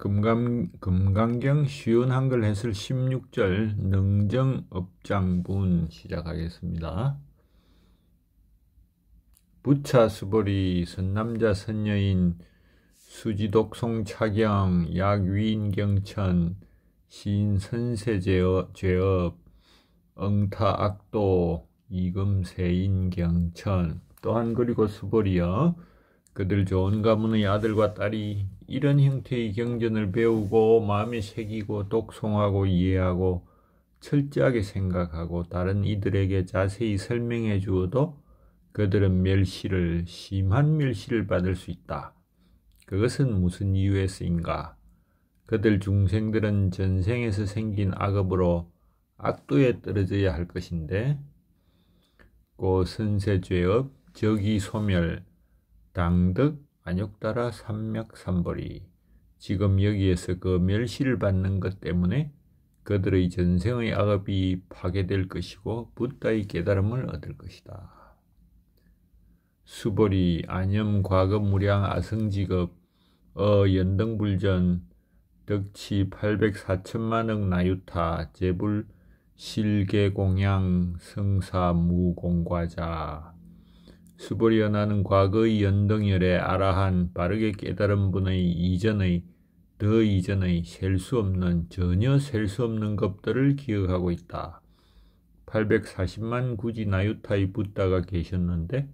금강경 쉬운 한글 해설 16절 능정업장분 시작하겠습니다. 부차 수보리 선남자 선여인 수지독송 차경 약위인경천 시인 선세죄업 응타악도 이금세인경천. 또한 그리고 수보리여 그들 좋은 가문의 아들과 딸이 이런 형태의 경전을 배우고 마음에 새기고 독송하고 이해하고 철저하게 생각하고 다른 이들에게 자세히 설명해 주어도 그들은 심한 멸시를 받을 수 있다. 그것은 무슨 이유에서인가? 그들 중생들은 전생에서 생긴 악업으로 악도에 떨어져야 할 것인데, 선세죄업, 적이소멸, 당득, 안욕따라 삼맥삼벌이 지금 여기에서 그 멸시를 받는 것 때문에 그들의 전생의 악업이 파괴될 것이고 붓다의 깨달음을 얻을 것이다. 수벌이 안염 과거무량 아성직업 연등불전 덕치 804천만억 나유타 제불 실계공양 성사무공과자. 수보리여 나는 과거의 연등열의 아라한 바르게 깨달은 분의 더 이전의 전혀 셀 수 없는 것들을 기억하고 있다. 840만 구지 나유타의 붓다가 계셨는데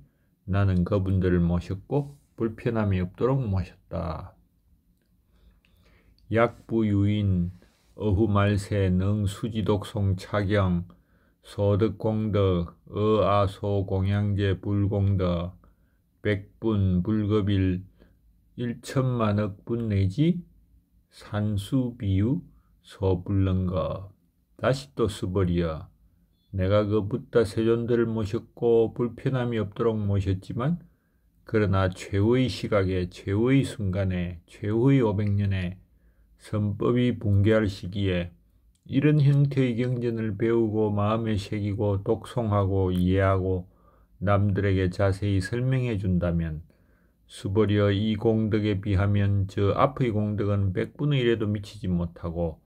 나는 그분들을 모셨고 불편함이 없도록 모셨다. 약부유인 어후말세 능수지독송 차경 소득공덕 어아소공양제 불공덕 백분 불급일 1천만억 분 내지 산수비유 소불능거. 다시 또 수벌이여 내가 그 붓다 세존들을 모셨고 불편함이 없도록 모셨지만 그러나 최후의 시각에 최후의 순간에 최후의 500년에 선법이 붕괴할 시기에 이런 형태의 경전을 배우고 마음에 새기고 독송하고 이해하고 남들에게 자세히 설명해 준다면 수버려 이 공덕에 비하면 저 앞의 공덕은 100분의 1에도 미치지 못하고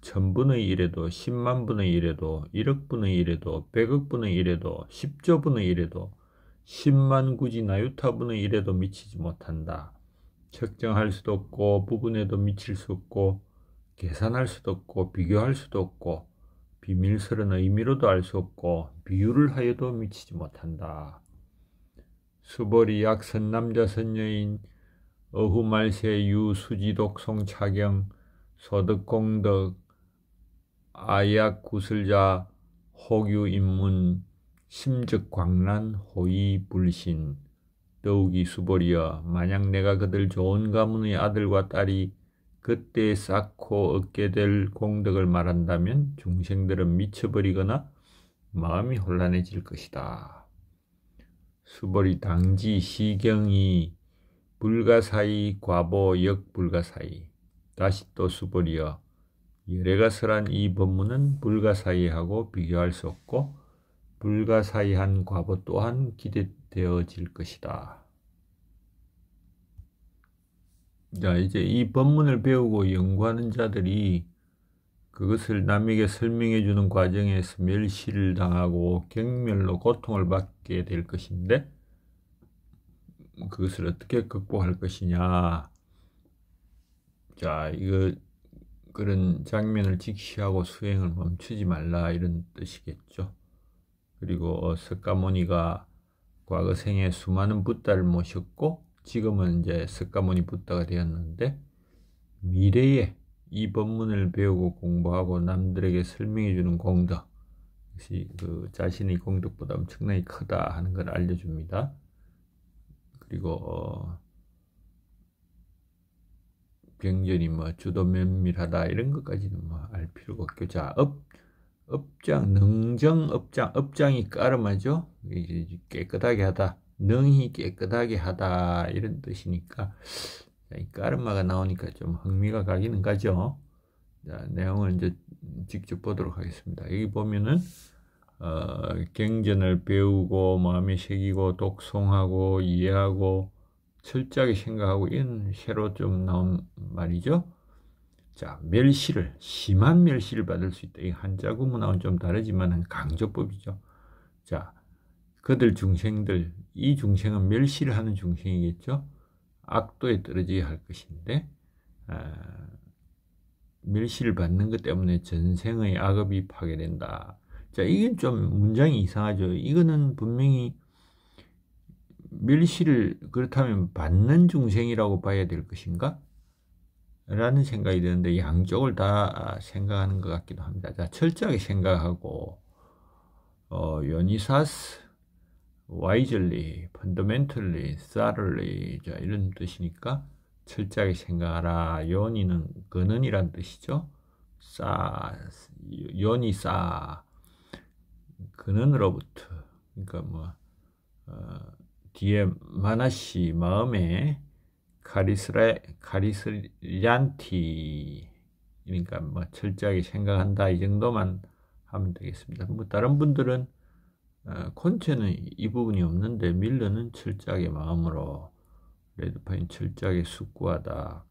1000분의 1에도 10만분의 1에도 1억분의 1에도 100억분의 1에도 10조분의 1에도 10만 구지 나유타분의 1에도 미치지 못한다. 측정할 수도 없고 부분에도 미칠 수 없고 계산할 수도 없고 비교할 수도 없고 비밀스러운 의미로도 알 수 없고 비유를 하여도 미치지 못한다. 수벌이 약선남자 선여인 어후말세 유수지독송 차경 소득공덕 아약구슬자 혹유인문 심적광란 호의불신. 더욱이 수벌이여 만약 내가 그들 좋은 가문의 아들과 딸이 그때 쌓고 얻게 될 공덕을 말한다면 중생들은 미쳐버리거나 마음이 혼란해질 것이다. 수벌이 당지 시경이 불가사의 과보 역불가사의. 다시 또 수벌이여 열애가설한 이 법문은 불가사의하고 비교할 수 없고 불가사의한 과보 또한 기대되어질 것이다. 자, 이제 이 법문을 배우고 연구하는 자들이 그것을 남에게 설명해 주는 과정에서 멸시를 당하고 경멸로 고통을 받게 될 것인데 그것을 어떻게 극복할 것이냐. 자, 그런 장면을 직시하고 수행을 멈추지 말라 이런 뜻이겠죠. 그리고 석가모니가 과거 생에 수많은 붓다를 모셨고 지금은 이제 석가모니 붓다가 되었는데 미래에 이 법문을 배우고 공부하고 남들에게 설명해 주는 공덕, 역시 그 자신의 공덕보다 엄청나게 크다 하는 걸 알려줍니다. 그리고 경전이 주도 면밀하다 이런 것까지는 알 필요가 없고, 자, 업장, 능정업장, 업장이 까름하죠. 깨끗하게 하다, 능히 깨끗하게 하다 이런 뜻이니까 이 까르마가 나오니까 좀 흥미가 가기는 가죠. 자, 내용을 이제 직접 보도록 하겠습니다. 여기 보면은 경전을 배우고 마음에 새기고 독송하고 이해하고 철저하게 생각하고 이런 새로 좀 나온 말이죠. 자, 멸시를, 심한 멸시를 받을 수 있다. 이 한자 구문하고는 좀 다르지만 강조법이죠. 자, 그들 중생들, 이 중생은 멸시를 하는 중생이겠죠. 악도에 떨어지게 할 것인데 멸시를 받는 것 때문에 전생의 악업이 파괴된다. 자, 이건 좀 문장이 이상하죠. 이거는 분명히 멸시를 그렇다면 받는 중생이라고 봐야 될 것인가? 라는 생각이 드는데 양쪽을 다 생각하는 것 같기도 합니다. 자, 철저하게 생각하고 요니사스, wisely, fundamentally, thoroughly 자, 이런 뜻이니까 철저하게 생각하라. 요니는 근원이란 뜻이죠. 요니사 근원으로부터 그러니까 뭐 뒤에 마나시 마음에 카리스리안티 그러니까 뭐 철저하게 생각한다 이 정도만 하면 되겠습니다. 뭐 다른 분들은 콘체는 이 부분이 없는데 밀러는 철저하게 마음으로 레드파인 철저하게 숙고하다.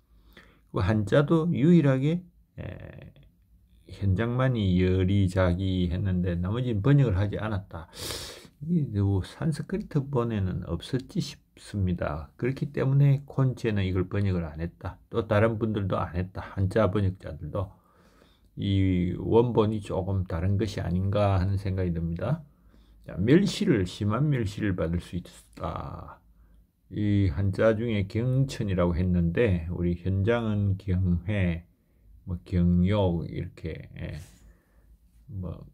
그 한자도 유일하게 현장만이 여리자기 했는데 나머지는 번역을 하지 않았다. 이게 산스크리트 본에는 없었지 싶습니다. 그렇기 때문에 콘체는 이걸 번역을 안 했다. 또 다른 분들도 안 했다. 한자 번역자들도 이 원본이 조금 다른 것이 아닌가 하는 생각이 듭니다. 자, 심한 멸시를 받을 수 있다. 이 한자 중에 경천이라고 했는데 우리 현장은 경회, 뭐 경욕 이렇게 뭐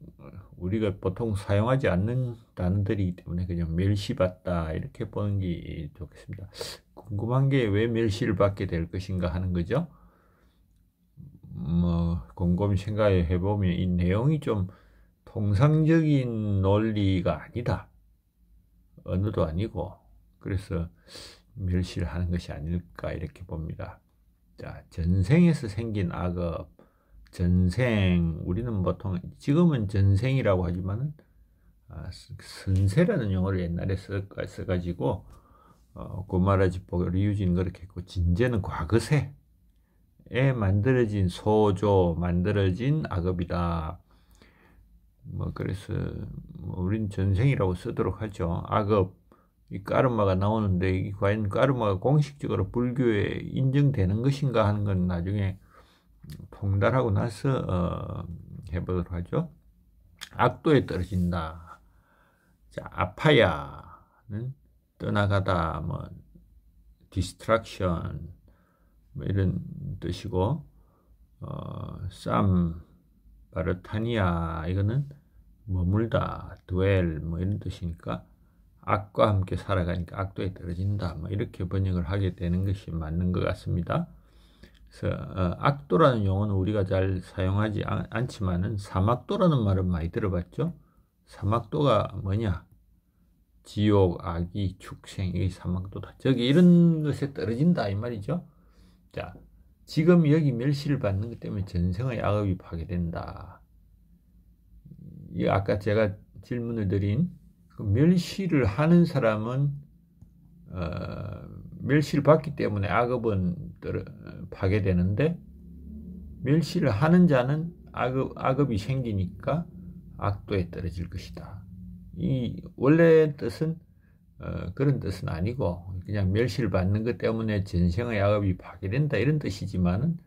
우리가 보통 사용하지 않는 단어들이기 때문에 그냥 멸시받다 이렇게 보는 게 좋겠습니다. 궁금한 게 왜 멸시를 받게 될 것인가 하는 거죠. 뭐 곰곰이 생각해 보면 이 내용이 좀 통상적인 논리가 아니다. 언어도 아니고 그래서 멸시를 하는 것이 아닐까 이렇게 봅니다. 자, 전생에서 생긴 악업, 전생 우리는 보통 지금은 전생이라고 하지만은 선세라는 용어를 옛날에 써가지고 고마라지보 리유진 그렇게 했고 진제는 과거세에 만들어진 소조 만들어진 악업이다. 뭐 그래서 뭐 우린 전생이라고 쓰도록 하죠. 악업 이 까르마가 나오는데 이 과연 까르마가 공식적으로 불교에 인정되는 것인가 하는 건 나중에 통달하고 나서 해보도록 하죠. 악도에 떨어진다. 자, 아파야는 떠나가다, 뭐 디스트랙션 뭐 이런 뜻이고, 바르타니아 이거는 머물다, 드웰 뭐 이런 뜻이니까 악과 함께 살아가니까 악도에 떨어진다. 뭐 이렇게 번역을 하게 되는 것이 맞는 것 같습니다. 그래서 악도라는 용어는 우리가 잘 사용하지 않지만은 사막도라는 말은 많이 들어봤죠. 사막도가 뭐냐? 지옥, 악이, 축생, 이게 사막도다. 저기 이런 것에 떨어진다 이 말이죠. 자, 지금 여기 멸시를 받는 것 때문에 전생의 악업이 파괴된다. 이 아까 제가 질문을 드린 그 멸시를 하는 사람은 멸시를 받기 때문에 악업은 파괴되는데 멸시를 하는 자는 악업이 생기니까 악도에 떨어질 것이다. 이 원래 뜻은 그런 뜻은 아니고 그냥 멸시를 받는 것 때문에 전생의 악업이 파괴된다 이런 뜻이지만은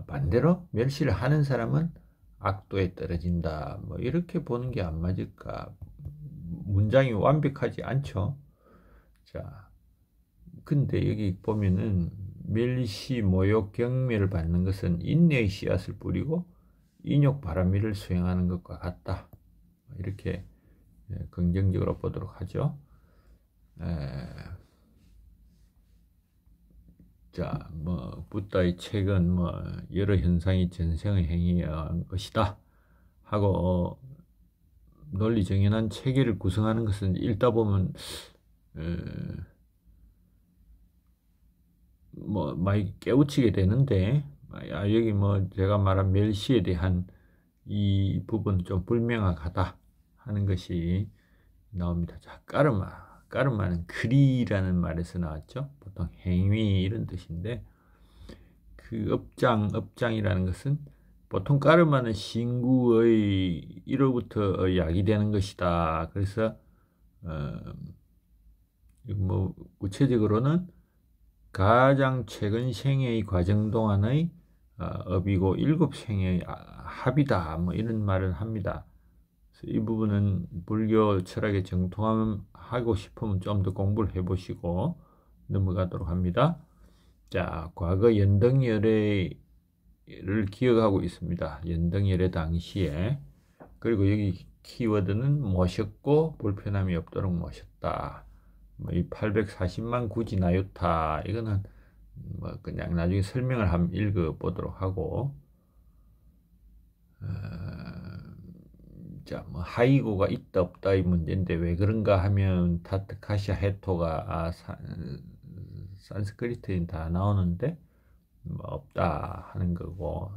반대로 멸시를 하는 사람은 악도에 떨어진다. 뭐 이렇게 보는 게 안 맞을까? 문장이 완벽하지 않죠. 자, 근데 여기 보면은 멸시, 모욕, 경멸을 받는 것은 인내의 씨앗을 뿌리고 인욕, 바람일을 수행하는 것과 같다. 이렇게 긍정적으로 보도록 하죠. 자, 뭐 부다의 책은 뭐 여러 현상이 전생의 행위의 것이다 하고 논리 정연한 체계를 구성하는 것은 읽다 보면 뭐 많이 깨우치게 되는데 여기 뭐 제가 말한 멸시에 대한 이 부분 좀 불명확하다 하는 것이 나옵니다. 자, 까르마는 글이라는 말에서 나왔죠. 보통 행위 이런 뜻인데 그 업장이라는 것은 보통 까르마는 신구의 1호부터 야기되는 것이다. 그래서 뭐 구체적으로는 가장 최근 생애의 과정 동안의 업이고 7생의 합이다. 뭐 이런 말을 합니다. 이 부분은 불교 철학에 정통하고 싶으면 좀 더 공부를 해보시고 넘어가도록 합니다. 자, 과거 연등열애를 기억하고 있습니다. 연등열애 당시에. 그리고 여기 키워드는 모셨고 불편함이 없도록 모셨다. 뭐 이 840만 구지 나유타, 이거는 뭐 그냥 나중에 설명을 한번 읽어보도록 하고, 자, 뭐 하이고가 있다 없다 이 문제인데 왜 그런가 하면 타트카샤 해토가 산스크리트인 다 나오는데 뭐 없다 하는 거고,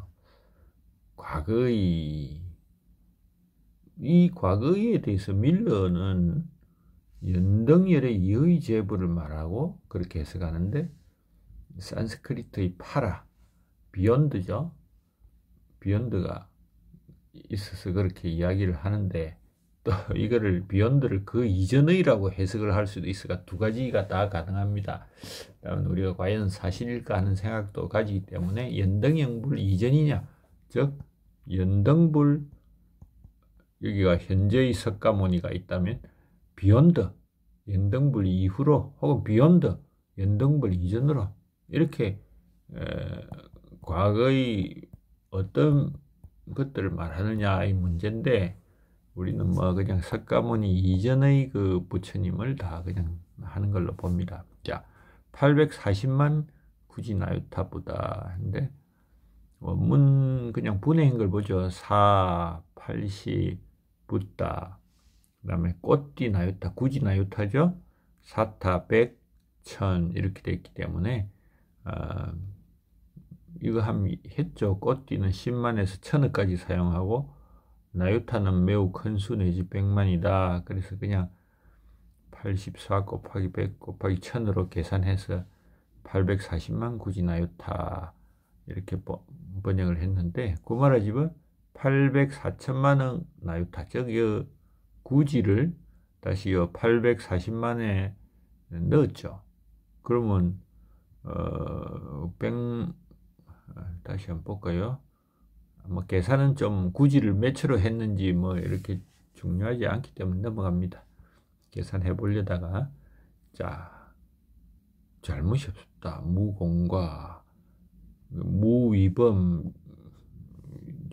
이 과거에 대해서 밀러는 연등열의 이의 제부를 말하고 그렇게 해석하는데, 산스크리트의 파라, 비욘드죠. 비욘드가 있어서 그렇게 이야기를 하는데, 또 이거를 비욘드를 그 이전의라고 해석을 할 수도 있어가 두 가지가 다 가능합니다. 우리가 과연 사실일까 하는 생각도 가지기 때문에 연등영불 이전이냐, 즉 연등불, 여기가 현재의 석가모니가 있다면 비욘드 연등불 이후로 혹은 비욘드 연등불 이전으로 이렇게 과거의 어떤 것들을 말하느냐 이 문제인데, 우리는 뭐 그냥 석가모니 이전의 그 부처님을 다 그냥 하는 걸로 봅니다. 자, 840만 구지나유타부다 근데 원문 그냥 분해인 걸 보죠. 4, 80, 붓다, 그 다음에 꽃띠 나유타, 구지 나유타죠. 사타, 100, 1000 이렇게 되어 있기 때문에 이거 했죠. 꽃띠는 10만에서 1000억까지 사용하고 나유타는 매우 큰 수 내지 100만이다. 그래서 그냥 84 곱하기 100 곱하기 1000으로 계산해서 840만 구지 나유타 이렇게 번역을 했는데, 구마라집은 804천만원 나유타, 즉 구지를 다시 840만에 넣었죠. 그러면 다시 한번 볼까요? 뭐 계산은 좀 구지를 몇으로 했는지 뭐 이렇게 중요하지 않기 때문에 넘어갑니다. 계산해 보려다가, 자, 잘못이 없었다. 무공과 무위범,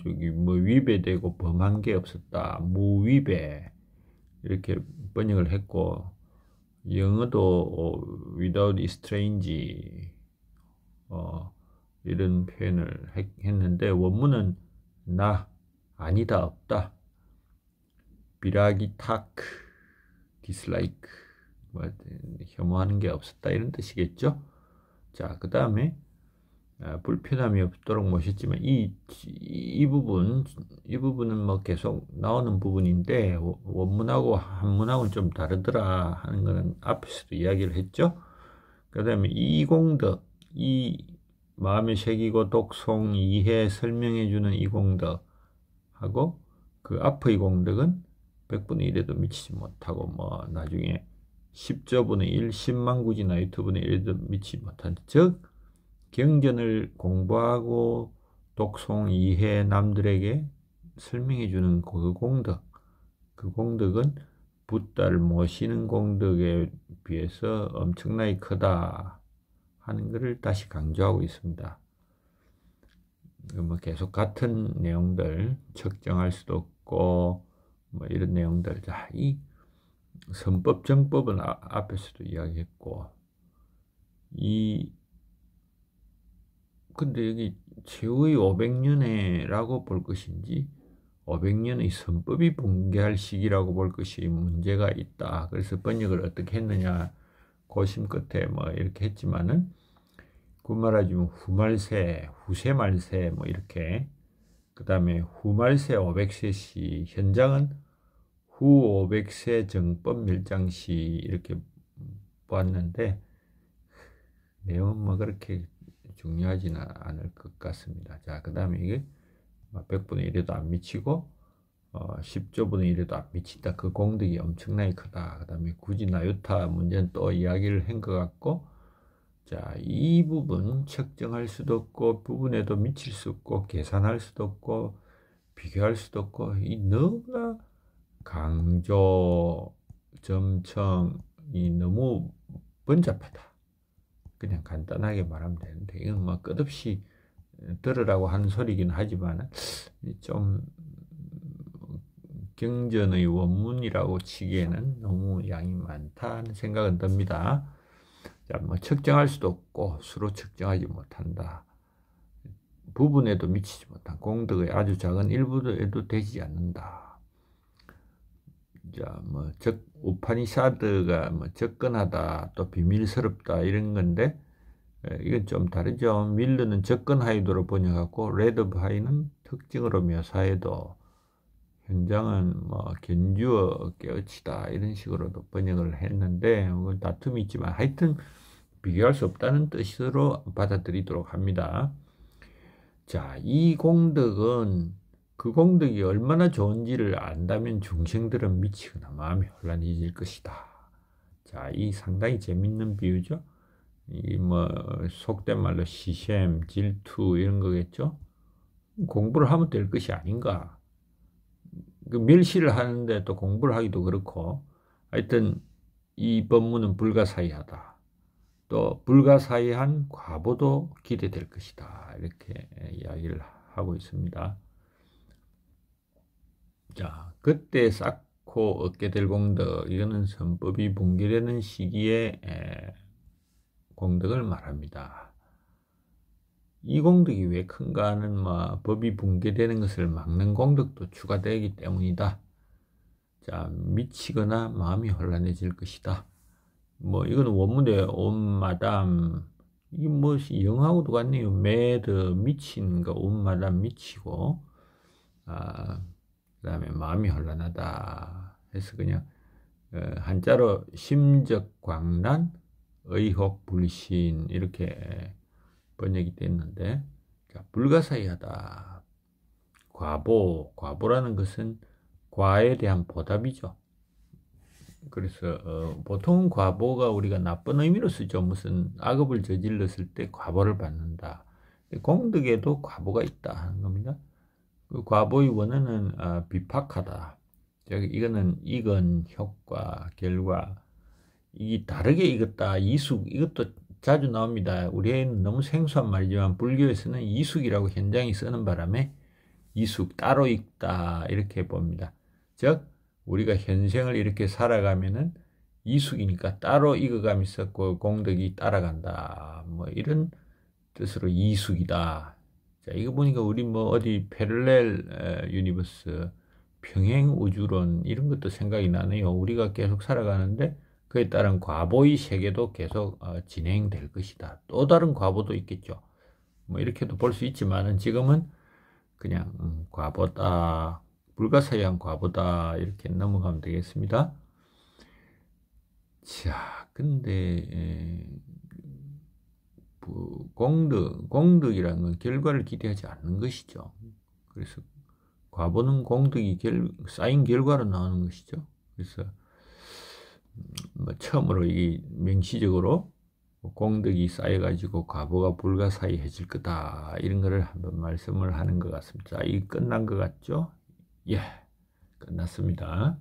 저기 뭐 위배되고 범한 게 없었다. 무위배 이렇게 번역을 했고, 영어도 without strange 이런 표현을 했는데, 원문은 아니다, 없다, 비라기 타크, 디슬라이크, 뭐 혐오하는 게 없었다 이런 뜻이겠죠. 자, 그 다음에 불편함이 없도록 모셨지만 이 부분은 뭐 계속 나오는 부분인데, 원문하고 한문하고는 좀 다르더라 하는 거는 앞에서도 이야기를 했죠. 그 다음에 이공덕, 이 마음에 새기고 독송 이해 설명해주는 이공덕 하고, 그 앞의 공덕은 100분의 1에도 미치지 못하고 뭐 나중에 10조분의 1, 10만 구지나 유튜브분의 1에도 미치지 못한, 즉 경전을 공부하고 독송 이해 남들에게 설명해주는 그 공덕, 그 공덕은 붓다를 모시는 공덕에 비해서 엄청나게 크다 하는 것을 다시 강조하고 있습니다. 뭐 계속 같은 내용들 측정할 수도 없고 뭐 이런 내용들. 자, 이 선법 정법은 앞에서도 이야기했고, 근데 여기 최후의 500년에라고 볼 것인지 500년의 선법이 붕괴할 시기라고 볼 것이 문제가 있다. 그래서 번역을 어떻게 했느냐, 고심 끝에 뭐 이렇게 했지만은, 말하자면 후말세, 후세말세 뭐 이렇게, 그 다음에 후말세 500세시, 현장은 후 500세 정법 멸장시 이렇게 보았는데, 내용은 뭐 그렇게 중요하지는 않을 것 같습니다. 자, 그 다음에 이게 100분의 1에도 안 미치고 10조분의 1에도 안 미친다. 그 공덕이 엄청나게 크다. 그 다음에 굳이 나유타 문제는 또 이야기를 한 것 같고, 자, 이 부분 측정할 수도 없고 부분에도 미칠 수 없고 계산할 수도 없고 비교할 수도 없고 이 너무나 강조 점청이 너무 번잡하다. 그냥 간단하게 말하면 되는데 이건 뭐 끝없이 들으라고 하는 소리긴 하지만 좀 경전의 원문이라고 치기에는 너무 양이 많다는 생각은 듭니다. 자, 뭐 측정할 수도 없고 수로 측정하지 못한다. 부분에도 미치지 못한 공덕의 아주 작은 일부에도 되지 않는다. 자, 뭐 우파니샤드가 뭐 접근하다 또 비밀스럽다 이런 건데 이건 좀 다르죠. 밀르는 접근하이도로 번역하고 레드바이는 특징으로 묘사해도 현장은 뭐 견주어 깨어치다 이런 식으로도 번역을 했는데 다툼이 있지만 하여튼 비교할 수 없다는 뜻으로 받아들이도록 합니다. 자, 이 공덕은 그 공덕이 얼마나 좋은지를 안다면 중생들은 미치거나 마음이 혼란해질 것이다. 자, 이 상당히 재밌는 비유죠. 이 뭐 속된 말로 시샘, 질투 이런 거겠죠. 공부를 하면 될 것이 아닌가. 그 멸시를 하는데 또 공부를 하기도 그렇고 하여튼 이 법문은 불가사의하다. 또 불가사의한 과보도 기대될 것이다. 이렇게 이야기를 하고 있습니다. 자, 그때 쌓고 얻게 될 공덕, 이거는 선법이 붕괴되는 시기에 공덕을 말합니다. 이 공덕이 왜 큰가 하는 법이 붕괴되는 것을 막는 공덕도 추가되기 때문이다. 자, 미치거나 마음이 혼란해질 것이다. 뭐 이거는 원문에 온마담 이게 무엇이 영하고도 같네요. 매드 미친 거 온마담 미치고 그 다음에 마음이 혼란하다 해서 그냥 한자로 심적광란 의혹 불신 이렇게 번역이 됐는데 자, 불가사의하다. 과보라는 것은 과에 대한 보답이죠. 그래서 보통 과보가 우리가 나쁜 의미로 쓰죠. 무슨 악업을 저질렀을 때 과보를 받는다. 공덕에도 과보가 있다 하는 겁니다. 그 과보의 원어는 비팍하다. 이거는 이건, 효과, 결과 이게 다르게 익었다. 이숙 이것도 자주 나옵니다. 우리에는 너무 생소한 말이지만 불교에서는 이숙이라고 현장이 쓰는 바람에 이숙 따로 익다 이렇게 봅니다. 즉 우리가 현생을 이렇게 살아가면은 이숙이니까 따로 익어가면서 그 공덕이 따라간다. 뭐 이런 뜻으로 이숙이다. 자, 이거 보니까 우리 뭐 어디 패럴렐 유니버스 평행 우주론 이런 것도 생각이 나네요. 우리가 계속 살아가는데 그에 따른 과보의 세계도 계속 진행될 것이다. 또 다른 과보도 있겠죠. 뭐 이렇게도 볼 수 있지만은 지금은 그냥 과보다 불가사의한 과보다 이렇게 넘어가면 되겠습니다. 자, 근데 공덕이라는 건 결과를 기대하지 않는 것이죠. 그래서 과보는 공덕이 쌓인 결과로 나오는 것이죠. 그래서 뭐 처음으로 이 명시적으로 공덕이 쌓여가지고 과보가 불가사의해질 거다 이런 거를 한번 말씀을 하는 것 같습니다. 자, 이 끝난 것 같죠? 예, 끝났습니다.